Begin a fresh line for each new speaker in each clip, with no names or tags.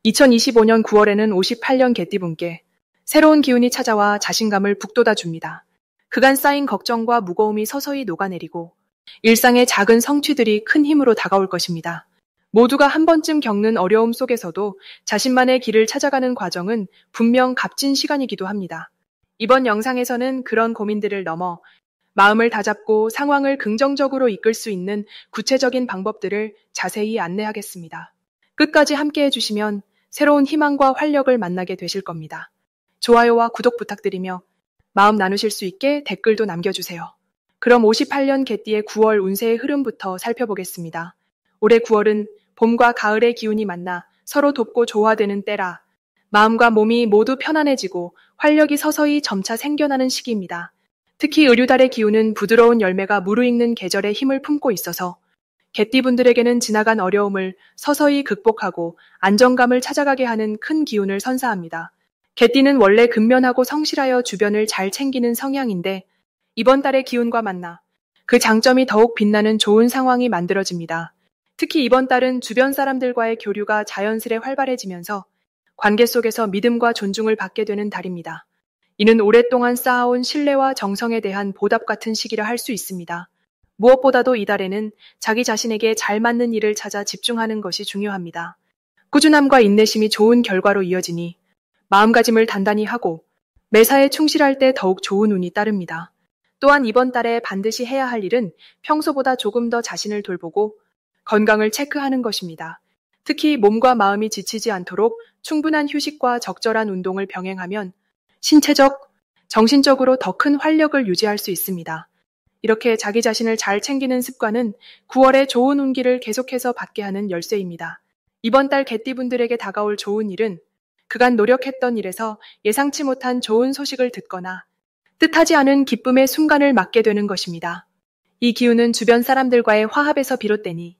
2025년 9월에는 58년 개띠분께 새로운 기운이 찾아와 자신감을 북돋아 줍니다. 그간 쌓인 걱정과 무거움이 서서히 녹아내리고 일상의 작은 성취들이 큰 힘으로 다가올 것입니다. 모두가 한 번쯤 겪는 어려움 속에서도 자신만의 길을 찾아가는 과정은 분명 값진 시간이기도 합니다. 이번 영상에서는 그런 고민들을 넘어 마음을 다잡고 상황을 긍정적으로 이끌 수 있는 구체적인 방법들을 자세히 안내하겠습니다. 끝까지 함께 해주시면 새로운 희망과 활력을 만나게 되실 겁니다. 좋아요와 구독 부탁드리며 마음 나누실 수 있게 댓글도 남겨주세요. 그럼 58년 개띠의 9월 운세의 흐름부터 살펴보겠습니다. 올해 9월은 봄과 가을의 기운이 만나 서로 돕고 조화되는 때라 마음과 몸이 모두 편안해지고 활력이 서서히 점차 생겨나는 시기입니다. 특히 을유달의 기운은 부드러운 열매가 무르익는 계절에 힘을 품고 있어서 개띠분들에게는 지나간 어려움을 서서히 극복하고 안정감을 찾아가게 하는 큰 기운을 선사합니다. 개띠는 원래 근면하고 성실하여 주변을 잘 챙기는 성향인데 이번 달의 기운과 만나 그 장점이 더욱 빛나는 좋은 상황이 만들어집니다. 특히 이번 달은 주변 사람들과의 교류가 자연스레 활발해지면서 관계 속에서 믿음과 존중을 받게 되는 달입니다. 이는 오랫동안 쌓아온 신뢰와 정성에 대한 보답 같은 시기라 할 수 있습니다. 무엇보다도 이달에는 자기 자신에게 잘 맞는 일을 찾아 집중하는 것이 중요합니다. 꾸준함과 인내심이 좋은 결과로 이어지니 마음가짐을 단단히 하고 매사에 충실할 때 더욱 좋은 운이 따릅니다. 또한 이번 달에 반드시 해야 할 일은 평소보다 조금 더 자신을 돌보고 건강을 체크하는 것입니다. 특히 몸과 마음이 지치지 않도록 충분한 휴식과 적절한 운동을 병행하면 신체적, 정신적으로 더 큰 활력을 유지할 수 있습니다. 이렇게 자기 자신을 잘 챙기는 습관은 9월에 좋은 운기를 계속해서 받게 하는 열쇠입니다. 이번 달 개띠분들에게 다가올 좋은 일은 그간 노력했던 일에서 예상치 못한 좋은 소식을 듣거나 뜻하지 않은 기쁨의 순간을 맞게 되는 것입니다. 이 기운은 주변 사람들과의 화합에서 비롯되니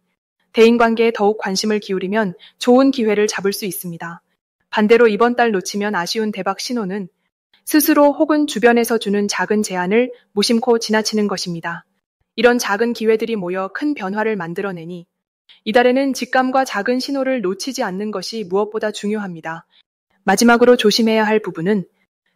대인관계에 더욱 관심을 기울이면 좋은 기회를 잡을 수 있습니다. 반대로 이번 달 놓치면 아쉬운 대박 신호는 스스로 혹은 주변에서 주는 작은 제안을 무심코 지나치는 것입니다. 이런 작은 기회들이 모여 큰 변화를 만들어내니 이달에는 직감과 작은 신호를 놓치지 않는 것이 무엇보다 중요합니다. 마지막으로 조심해야 할 부분은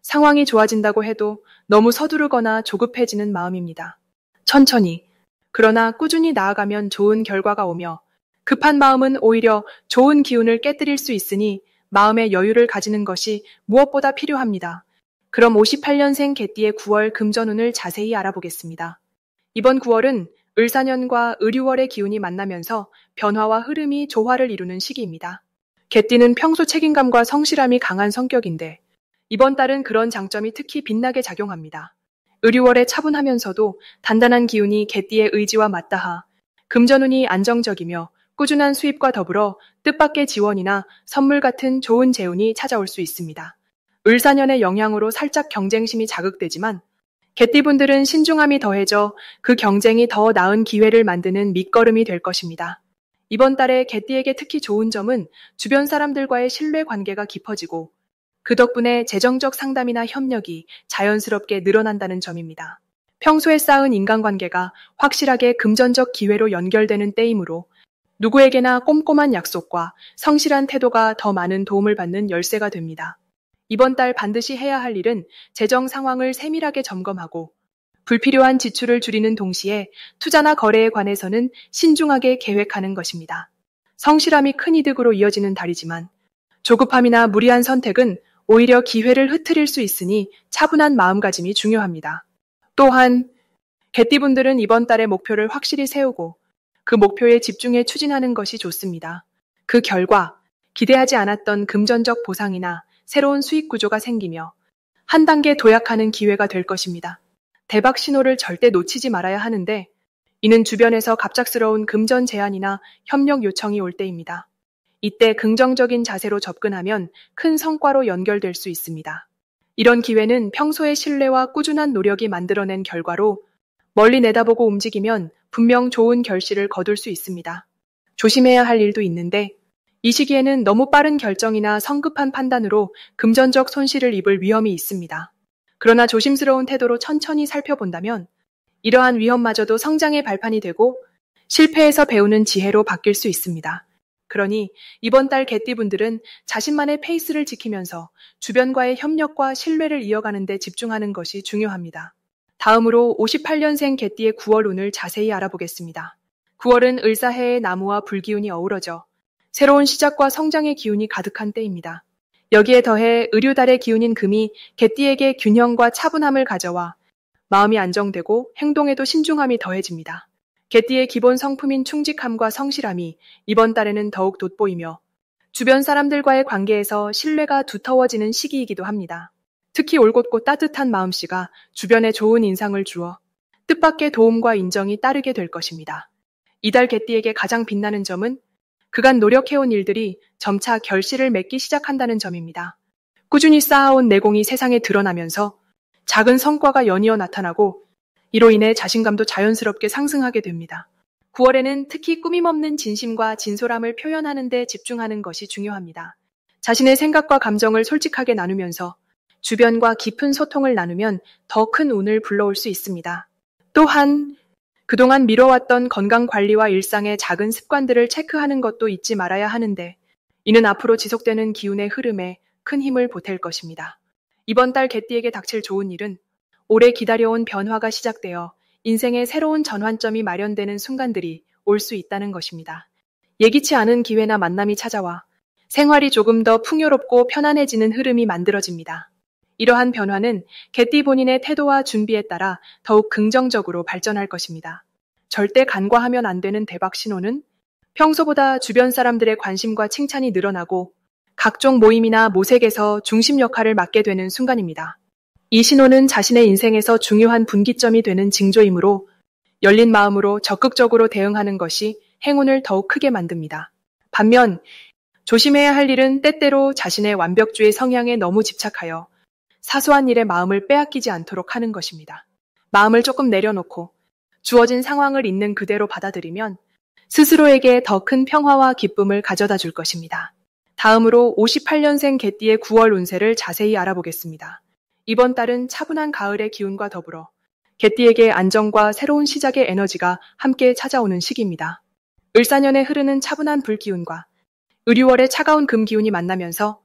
상황이 좋아진다고 해도 너무 서두르거나 조급해지는 마음입니다. 천천히, 그러나 꾸준히 나아가면 좋은 결과가 오며 급한 마음은 오히려 좋은 기운을 깨뜨릴 수 있으니 마음의 여유를 가지는 것이 무엇보다 필요합니다. 그럼 58년생 개띠의 9월 금전운을 자세히 알아보겠습니다. 이번 9월은 을사년과 을유월의 기운이 만나면서 변화와 흐름이 조화를 이루는 시기입니다. 개띠는 평소 책임감과 성실함이 강한 성격인데 이번 달은 그런 장점이 특히 빛나게 작용합니다. 을유월에 차분하면서도 단단한 기운이 개띠의 의지와 맞닿아 금전운이 안정적이며 꾸준한 수입과 더불어 뜻밖의 지원이나 선물 같은 좋은 재운이 찾아올 수 있습니다. 을사년의 영향으로 살짝 경쟁심이 자극되지만 개띠분들은 신중함이 더해져 그 경쟁이 더 나은 기회를 만드는 밑거름이 될 것입니다. 이번 달에 개띠에게 특히 좋은 점은 주변 사람들과의 신뢰 관계가 깊어지고 그 덕분에 재정적 상담이나 협력이 자연스럽게 늘어난다는 점입니다. 평소에 쌓은 인간관계가 확실하게 금전적 기회로 연결되는 때이므로 누구에게나 꼼꼼한 약속과 성실한 태도가 더 많은 도움을 받는 열쇠가 됩니다. 이번 달 반드시 해야 할 일은 재정 상황을 세밀하게 점검하고 불필요한 지출을 줄이는 동시에 투자나 거래에 관해서는 신중하게 계획하는 것입니다. 성실함이 큰 이득으로 이어지는 달이지만 조급함이나 무리한 선택은 오히려 기회를 흐트릴 수 있으니 차분한 마음가짐이 중요합니다. 또한 개띠분들은 이번 달의 목표를 확실히 세우고 그 목표에 집중해 추진하는 것이 좋습니다. 그 결과 기대하지 않았던 금전적 보상이나 새로운 수익 구조가 생기며 한 단계 도약하는 기회가 될 것입니다. 대박 신호를 절대 놓치지 말아야 하는데 이는 주변에서 갑작스러운 금전 제안이나 협력 요청이 올 때입니다. 이때 긍정적인 자세로 접근하면 큰 성과로 연결될 수 있습니다. 이런 기회는 평소의 신뢰와 꾸준한 노력이 만들어낸 결과로 멀리 내다보고 움직이면 분명 좋은 결실을 거둘 수 있습니다. 조심해야 할 일도 있는데 이 시기에는 너무 빠른 결정이나 성급한 판단으로 금전적 손실을 입을 위험이 있습니다. 그러나 조심스러운 태도로 천천히 살펴본다면 이러한 위험마저도 성장의 발판이 되고 실패에서 배우는 지혜로 바뀔 수 있습니다. 그러니 이번 달 개띠분들은 자신만의 페이스를 지키면서 주변과의 협력과 신뢰를 이어가는 데 집중하는 것이 중요합니다. 다음으로 58년생 개띠의 9월 운을 자세히 알아보겠습니다. 9월은 을사해의 나무와 불기운이 어우러져 새로운 시작과 성장의 기운이 가득한 때입니다. 여기에 더해 의류달의 기운인 금이 개띠에게 균형과 차분함을 가져와 마음이 안정되고 행동에도 신중함이 더해집니다. 개띠의 기본 성품인 충직함과 성실함이 이번 달에는 더욱 돋보이며 주변 사람들과의 관계에서 신뢰가 두터워지는 시기이기도 합니다. 특히 올곧고 따뜻한 마음씨가 주변에 좋은 인상을 주어 뜻밖의 도움과 인정이 따르게 될 것입니다. 이달 개띠에게 가장 빛나는 점은 그간 노력해온 일들이 점차 결실을 맺기 시작한다는 점입니다. 꾸준히 쌓아온 내공이 세상에 드러나면서 작은 성과가 연이어 나타나고 이로 인해 자신감도 자연스럽게 상승하게 됩니다. 9월에는 특히 꾸밈없는 진심과 진솔함을 표현하는 데 집중하는 것이 중요합니다. 자신의 생각과 감정을 솔직하게 나누면서 주변과 깊은 소통을 나누면 더 큰 운을 불러올 수 있습니다. 또한 그동안 미뤄왔던 건강관리와 일상의 작은 습관들을 체크하는 것도 잊지 말아야 하는데 이는 앞으로 지속되는 기운의 흐름에 큰 힘을 보탤 것입니다. 이번 달 개띠에게 닥칠 좋은 일은 오래 기다려온 변화가 시작되어 인생의 새로운 전환점이 마련되는 순간들이 올 수 있다는 것입니다. 예기치 않은 기회나 만남이 찾아와 생활이 조금 더 풍요롭고 편안해지는 흐름이 만들어집니다. 이러한 변화는 개띠 본인의 태도와 준비에 따라 더욱 긍정적으로 발전할 것입니다. 절대 간과하면 안 되는 대박 신호는 평소보다 주변 사람들의 관심과 칭찬이 늘어나고 각종 모임이나 모색에서 중심 역할을 맡게 되는 순간입니다. 이 신호는 자신의 인생에서 중요한 분기점이 되는 징조이므로 열린 마음으로 적극적으로 대응하는 것이 행운을 더욱 크게 만듭니다. 반면 조심해야 할 일은 때때로 자신의 완벽주의 성향에 너무 집착하여 사소한 일에 마음을 빼앗기지 않도록 하는 것입니다. 마음을 조금 내려놓고 주어진 상황을 있는 그대로 받아들이면 스스로에게 더 큰 평화와 기쁨을 가져다 줄 것입니다. 다음으로 58년생 개띠의 9월 운세를 자세히 알아보겠습니다. 이번 달은 차분한 가을의 기운과 더불어 개띠에게 안정과 새로운 시작의 에너지가 함께 찾아오는 시기입니다. 을사년에 흐르는 차분한 불기운과 의류월의 차가운 금기운이 만나면서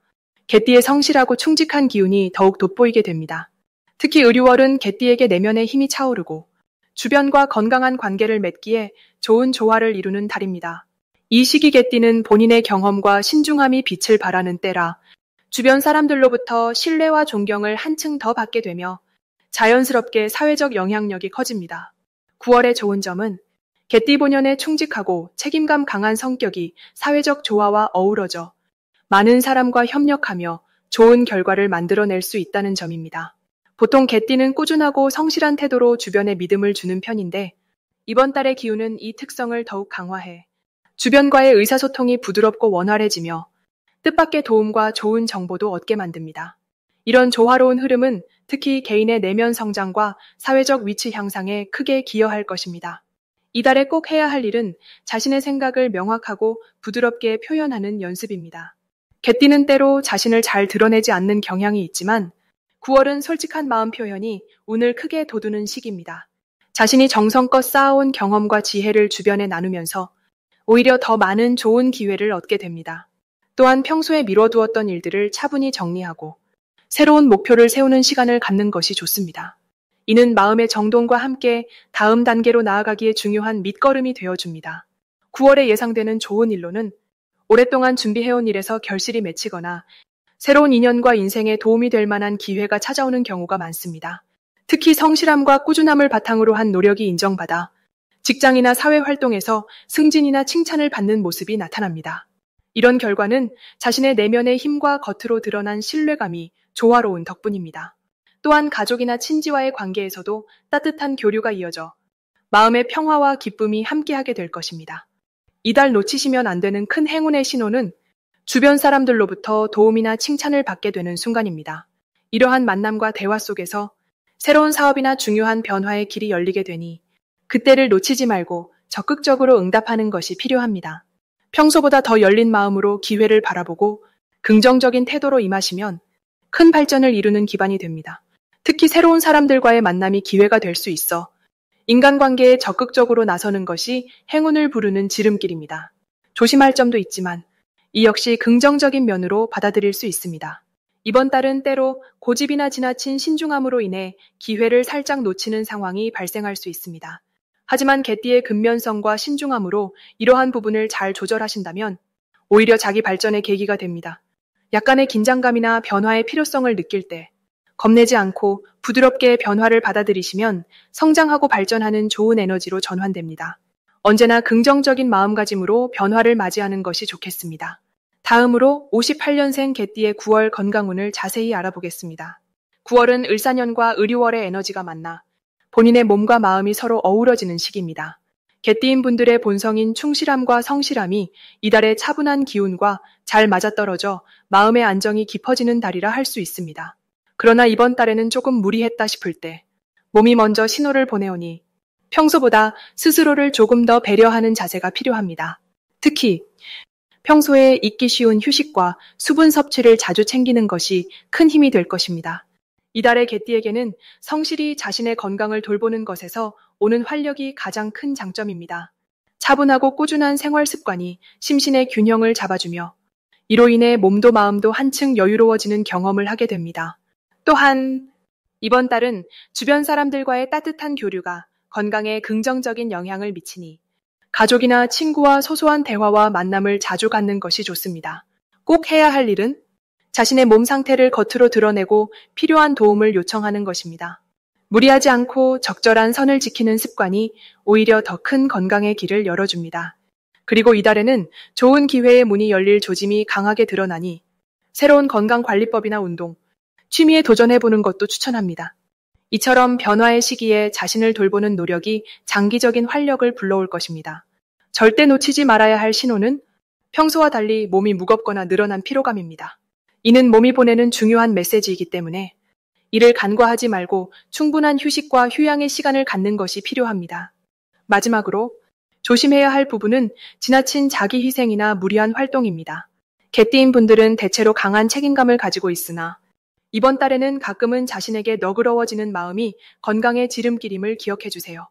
개띠의 성실하고 충직한 기운이 더욱 돋보이게 됩니다. 특히 의류월은 개띠에게 내면의 힘이 차오르고 주변과 건강한 관계를 맺기에 좋은 조화를 이루는 달입니다. 이 시기 개띠는 본인의 경험과 신중함이 빛을 발하는 때라 주변 사람들로부터 신뢰와 존경을 한층 더 받게 되며 자연스럽게 사회적 영향력이 커집니다. 9월의 좋은 점은 개띠 본연의 충직하고 책임감 강한 성격이 사회적 조화와 어우러져 많은 사람과 협력하며 좋은 결과를 만들어낼 수 있다는 점입니다. 보통 개띠는 꾸준하고 성실한 태도로 주변에 믿음을 주는 편인데 이번 달의 기운은 이 특성을 더욱 강화해 주변과의 의사소통이 부드럽고 원활해지며 뜻밖의 도움과 좋은 정보도 얻게 만듭니다. 이런 조화로운 흐름은 특히 개인의 내면 성장과 사회적 위치 향상에 크게 기여할 것입니다. 이달에 꼭 해야 할 일은 자신의 생각을 명확하고 부드럽게 표현하는 연습입니다. 개띠는 때로 자신을 잘 드러내지 않는 경향이 있지만 9월은 솔직한 마음 표현이 운을 크게 돋우는 시기입니다. 자신이 정성껏 쌓아온 경험과 지혜를 주변에 나누면서 오히려 더 많은 좋은 기회를 얻게 됩니다. 또한 평소에 미뤄두었던 일들을 차분히 정리하고 새로운 목표를 세우는 시간을 갖는 것이 좋습니다. 이는 마음의 정돈과 함께 다음 단계로 나아가기에 중요한 밑거름이 되어줍니다. 9월에 예상되는 좋은 일로는 오랫동안 준비해온 일에서 결실이 맺히거나 새로운 인연과 인생에 도움이 될 만한 기회가 찾아오는 경우가 많습니다. 특히 성실함과 꾸준함을 바탕으로 한 노력이 인정받아 직장이나 사회 활동에서 승진이나 칭찬을 받는 모습이 나타납니다. 이런 결과는 자신의 내면의 힘과 겉으로 드러난 신뢰감이 조화로운 덕분입니다. 또한 가족이나 친지와의 관계에서도 따뜻한 교류가 이어져 마음의 평화와 기쁨이 함께하게 될 것입니다. 이달 놓치시면 안 되는 큰 행운의 신호는 주변 사람들로부터 도움이나 칭찬을 받게 되는 순간입니다. 이러한 만남과 대화 속에서 새로운 사업이나 중요한 변화의 길이 열리게 되니 그때를 놓치지 말고 적극적으로 응답하는 것이 필요합니다. 평소보다 더 열린 마음으로 기회를 바라보고 긍정적인 태도로 임하시면 큰 발전을 이루는 기반이 됩니다. 특히 새로운 사람들과의 만남이 기회가 될 수 있어 인간관계에 적극적으로 나서는 것이 행운을 부르는 지름길입니다. 조심할 점도 있지만 이 역시 긍정적인 면으로 받아들일 수 있습니다. 이번 달은 때로 고집이나 지나친 신중함으로 인해 기회를 살짝 놓치는 상황이 발생할 수 있습니다. 하지만 개띠의 근면성과 신중함으로 이러한 부분을 잘 조절하신다면 오히려 자기 발전의 계기가 됩니다. 약간의 긴장감이나 변화의 필요성을 느낄 때 겁내지 않고 부드럽게 변화를 받아들이시면 성장하고 발전하는 좋은 에너지로 전환됩니다. 언제나 긍정적인 마음가짐으로 변화를 맞이하는 것이 좋겠습니다. 다음으로 58년생 개띠의 9월 건강운을 자세히 알아보겠습니다. 9월은 을사년과 을유월의 에너지가 만나 본인의 몸과 마음이 서로 어우러지는 시기입니다. 개띠인 분들의 본성인 충실함과 성실함이 이달의 차분한 기운과 잘 맞아떨어져 마음의 안정이 깊어지는 달이라 할 수 있습니다. 그러나 이번 달에는 조금 무리했다 싶을 때 몸이 먼저 신호를 보내오니 평소보다 스스로를 조금 더 배려하는 자세가 필요합니다. 특히 평소에 잊기 쉬운 휴식과 수분 섭취를 자주 챙기는 것이 큰 힘이 될 것입니다. 이달의 개띠에게는 성실히 자신의 건강을 돌보는 것에서 오는 활력이 가장 큰 장점입니다. 차분하고 꾸준한 생활 습관이 심신의 균형을 잡아주며 이로 인해 몸도 마음도 한층 여유로워지는 경험을 하게 됩니다. 또한 이번 달은 주변 사람들과의 따뜻한 교류가 건강에 긍정적인 영향을 미치니 가족이나 친구와 소소한 대화와 만남을 자주 갖는 것이 좋습니다. 꼭 해야 할 일은 자신의 몸 상태를 겉으로 드러내고 필요한 도움을 요청하는 것입니다. 무리하지 않고 적절한 선을 지키는 습관이 오히려 더 큰 건강의 길을 열어줍니다. 그리고 이달에는 좋은 기회의 문이 열릴 조짐이 강하게 드러나니 새로운 건강관리법이나 운동, 취미에 도전해보는 것도 추천합니다. 이처럼 변화의 시기에 자신을 돌보는 노력이 장기적인 활력을 불러올 것입니다. 절대 놓치지 말아야 할 신호는 평소와 달리 몸이 무겁거나 늘어난 피로감입니다. 이는 몸이 보내는 중요한 메시지이기 때문에 이를 간과하지 말고 충분한 휴식과 휴양의 시간을 갖는 것이 필요합니다. 마지막으로 조심해야 할 부분은 지나친 자기 희생이나 무리한 활동입니다. 개띠인 분들은 대체로 강한 책임감을 가지고 있으나 이번 달에는 가끔은 자신에게 너그러워지는 마음이 건강의 지름길임을 기억해 주세요.